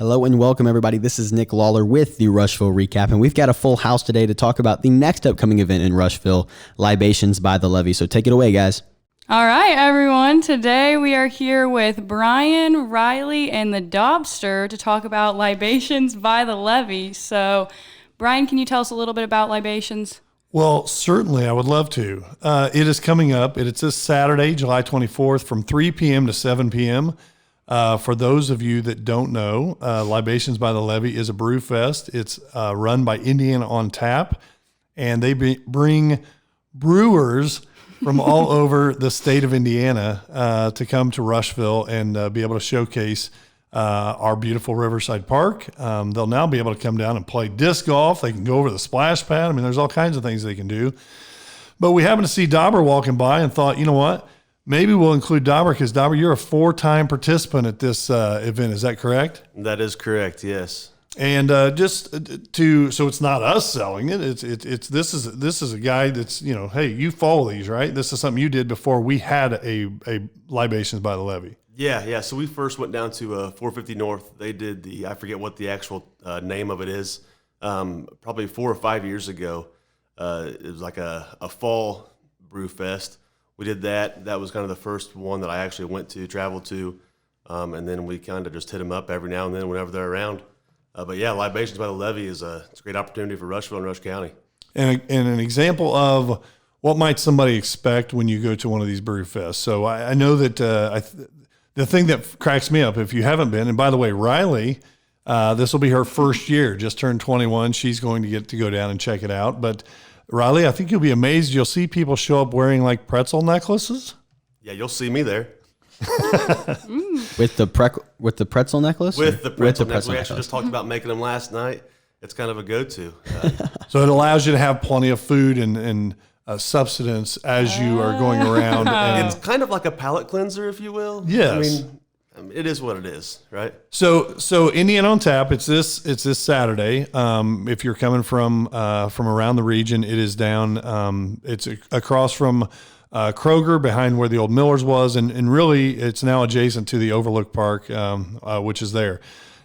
Hello and welcome, everybody. This is Nick Lawler with the Rushville Recap, and we've got a full house today to talk about the next upcoming event in Rushville, Libations by the Levee. So take it away, guys. All right, everyone. Today we are here with Brian, Riley, and the Dobster to talk about Libations by the Levee. So, Brian, can you tell us a little bit about Libations? Well, certainly, I would love to. It is coming up. It's this Saturday, July 24th from 3 p.m. to 7 p.m. For those of you that don't know, Libations by the Levee is a brew fest. It's run by Indiana on Tap, and they bring brewers from all over the state of Indiana to come to Rushville and be able to showcase our beautiful Riverside Park. They'll now be able to come down and play disc golf. They can go over the splash pad. I mean, there's all kinds of things they can do. But we happened to see Dauber walking by and thought, you know what? Maybe we'll include Dauber because, Dauber, you're a 4-time participant at this event. Is that correct? That is correct, yes. And so it's not us selling it. This is a guy that's, hey, you follow these, right? This is something you did before we had a Libations by the Levee. Yeah. So we first went down to 450 North. They did I forget what the actual name of it is, probably 4 or 5 years ago. It was like a fall brew fest. We did that. That was kind of the first one that I actually traveled to, and then we kind of just hit them up every now and then whenever they're around. But yeah, Libations by the Levee it's a great opportunity for Rushville and Rush County. And an example of what might somebody expect when you go to one of these brew fests. So I know that the thing that cracks me up, if you haven't been, and by the way, Riley, this will be her first year, just turned 21. She's going to get to go down and check it out. But Riley, I think you'll be amazed. You'll see people show up wearing like pretzel necklaces. Yeah, you'll see me there. With the pretzel necklace? With the pretzel necklace. We actually just talked about making them last night. It's kind of a go-to. So it allows you to have plenty of food and substance as you are going around. It's kind of like a palate cleanser, if you will. Yes. I mean, it is what it is, right? So Indiana on Tap. It's this Saturday. If you're coming from around the region, it is down. It's across from Kroger, behind where the old Miller's was, and really it's now adjacent to the Overlook Park, which is there.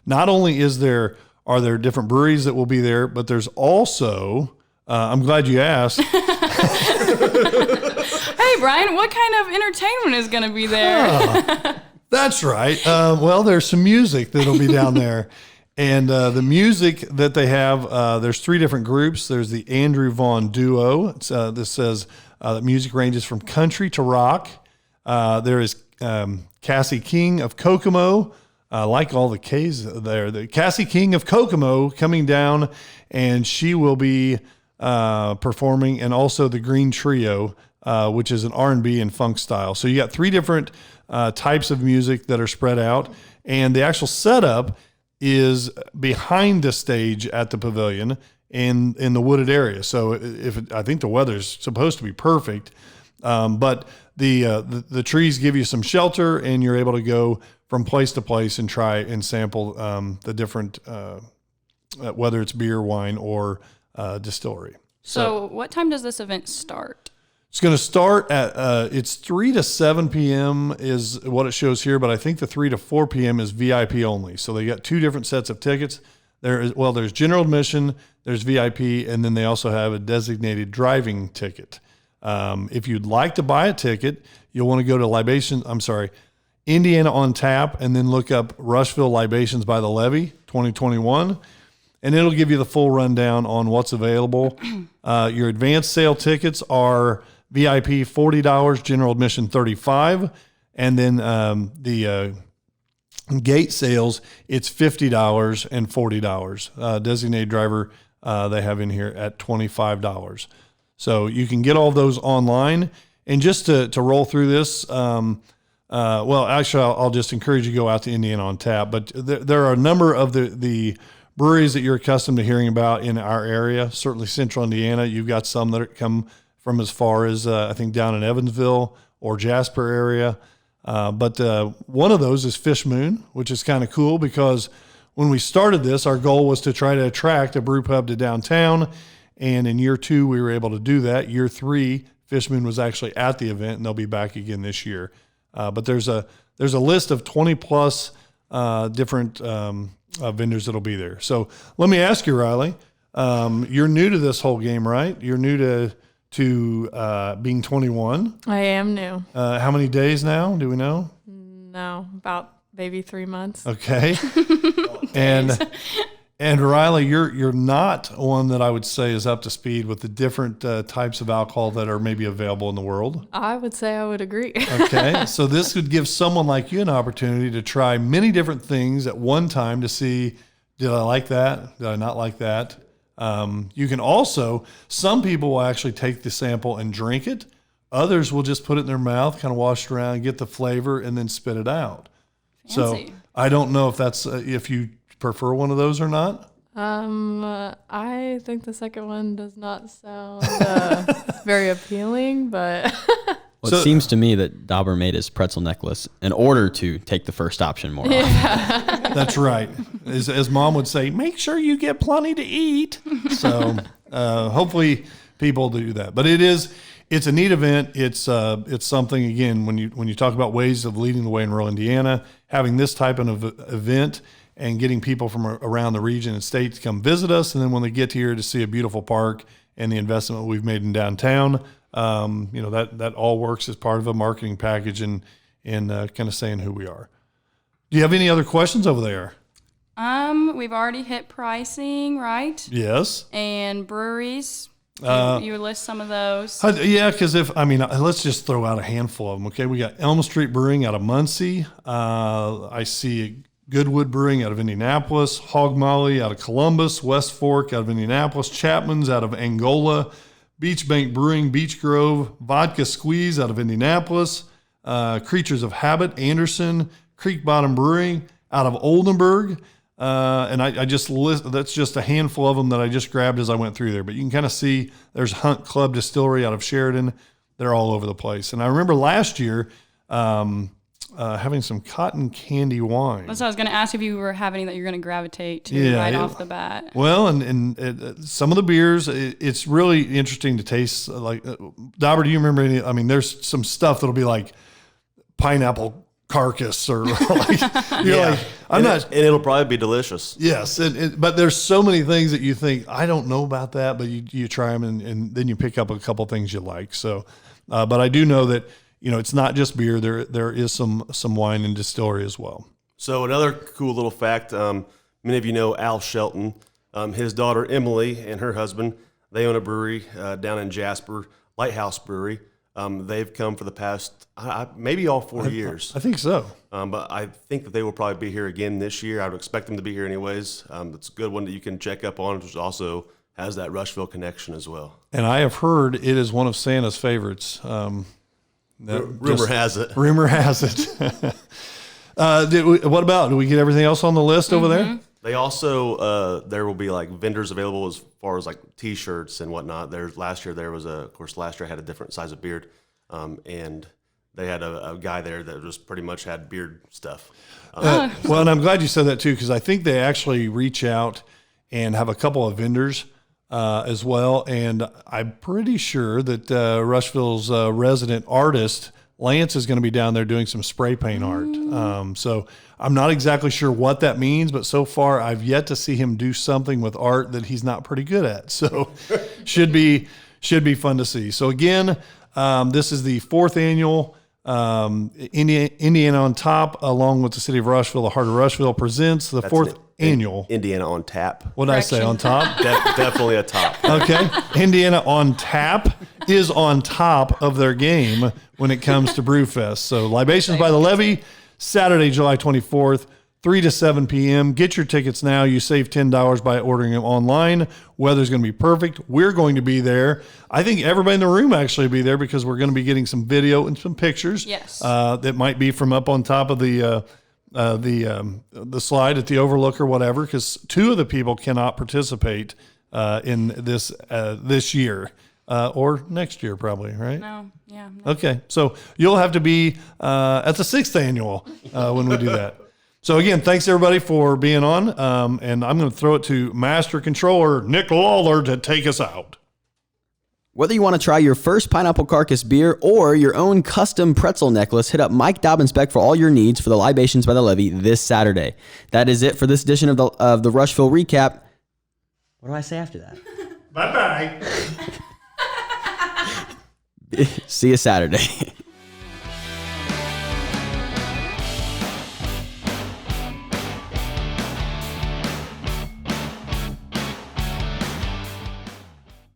Not only are there different breweries that will be there, but there's also I'm glad you asked. Hey, Brian, what kind of entertainment is going to be there? That's right. Well, there's some music that'll be down there. And the music that they have, there's 3 different groups. There's the Andrew Vaughn Duo. This says that music ranges from country to rock. There is Cassie King of Kokomo. I like all the K's there. The Cassie King of Kokomo coming down, and she will be performing, and also the Green Trio, which is an R&B and funk style. So you got 3 different types of music that are spread out, and the actual setup is behind the stage at the pavilion in the wooded area. So I think the weather's supposed to be perfect, but the trees give you some shelter, and you're able to go from place to place and try and sample the different, whether it's beer, wine, or distillery. So what time does this event start? It's going to start at, it's 3 to 7 p.m. is what it shows here, but I think the 3 to 4 p.m. is VIP only. So they got 2 different sets of tickets. There's general admission, there's VIP, and then they also have a designated driving ticket. If you'd like to buy a ticket, you'll want to go to Indiana on Tap, and then look up Rushville Libations by the Levee 2021. And it'll give you the full rundown on what's available. Your advanced sale tickets are VIP $40, general admission $35, and then the gate sales, it's $50 and $40. Designated driver they have in here at $25. So you can get all those online. And just to roll through this, actually, I'll just encourage you to go out to Indiana on Tap. But there are a number of the breweries that you're accustomed to hearing about in our area. Certainly Central Indiana, you've got some that come from as far as, I think, down in Evansville or Jasper area. But one of those is Fish Moon, which is kind of cool because when we started this, our goal was to try to attract a brew pub to downtown. And in year 2, we were able to do that. Year 3, Fish Moon was actually at the event, and they'll be back again this year. But there's a list of 20 plus different vendors that'll be there. So let me ask you, Riley, you're new to this whole game, right? You're new to being 21. I am new. How many days now? Do we know? No, about maybe 3 months. Okay. And Riley, you're not one that I would say is up to speed with the different types of alcohol that are maybe available in the world. I would say I would agree. Okay. So this would give someone like you an opportunity to try many different things at one time to see, did I like that? Did I not like that? You can also, some people will actually take the sample and drink it. Others will just put it in their mouth, kind of wash it around, get the flavor, and then spit it out. Fancy. So I don't know if that's, if you prefer one of those or not. I think the second one does not sound very appealing, but Well, it seems to me that Dauber made his pretzel necklace in order to take the first option more often. That's right. As Mom would say, make sure you get plenty to eat. So hopefully people do that. But it's a neat event. It's something, again, when you talk about ways of leading the way in rural Indiana, having this type of event and getting people from around the region and state to come visit us, and then when they get here to see a beautiful park and the investment we've made in downtown, that all works as part of a marketing package and kind of saying who we are. Do you have any other questions over there? We've already hit pricing, right? Yes. And breweries. You would list some of those. Yeah, because let's just throw out a handful of them. Okay, we got Elm Street Brewing out of Muncie. I see Goodwood Brewing out of Indianapolis, Hog Molly out of Columbus, West Fork out of Indianapolis, Chapman's out of Angola, Beach Bank Brewing, Beech Grove, Vodka Squeeze out of Indianapolis, Creatures of Habit, Anderson, Creek Bottom Brewing out of Oldenburg. And I just that's just a handful of them that I just grabbed as I went through there. But you can kind of see there's Hunt Club Distillery out of Sheridan. They're all over the place. And I remember last year having some cotton candy wine. That's what I was going to ask if you have any that you're going to gravitate to off the bat. Well, and some of the beers, it's really interesting to taste. Like, Dauber, do you remember any? I mean, there's some stuff that'll be like pineapple carcass or like, I'm not. And it'll probably be delicious. Yes. But there's so many things that you think, I don't know about that, but you try them and then you pick up a couple things you like. So, but I do know that, it's not just beer. There is some wine and distillery as well. So another cool little fact, many of you know Al Shelton. His daughter Emily and her husband, they own a brewery down in Jasper, Lighthouse Brewery. They've come for the past maybe all 4 years. I think so. But I think that they will probably be here again this year. I would expect them to be here anyways. It's a good one that you can check up on, which also has that Rushville connection as well. And I have heard it is one of Santa's favorites. Rumor has it. Rumor has it. What about, do we get everything else on the list over there? They also, there will be like vendors available as far as like T-shirts and whatnot. Last year I had a different size of beard, and they had a guy there that just pretty much had beard stuff. Well, and I'm glad you said that too, because I think they actually reach out and have a couple of vendors as well. And I'm pretty sure that Rushville's resident artist, Lance, is going to be down there doing some spray paint art. So I'm not exactly sure what that means, but so far I've yet to see him do something with art that he's not pretty good at. So should be fun to see. So again, this is the 4th annual Indiana on Top, along with the city of Rushville. The Heart of Rushville presents the 4th annual Indiana on Tap. What did I say? On top? Definitely a top. Okay. Indiana on Tap is on top of their game when it comes to Brewfest. So Libations by the Levee, Saturday, July 24th, 3 to 7 p.m. Get your tickets now. You save $10 by ordering them online. Weather's going to be perfect. We're going to be there. I think everybody in the room actually will be there because we're going to be getting some video and some pictures. Yes. That might be from up on top of the slide at the Overlook or whatever, because 2 of the people cannot participate in this year or next year probably, right? No. Yeah. No. Okay, so you'll have to be at the 6th annual when we do that. So again, thanks everybody for being on, and I'm going to throw it to Master Controller Nick Lawler to take us out. Whether you want to try your first Pineapple Carcass beer or your own custom pretzel necklace, hit up Mike Dobbins Beck for all your needs for the Libations by the Levee this Saturday. That is it for this edition of the Rushville Recap. What do I say after that? Bye-bye. See you Saturday.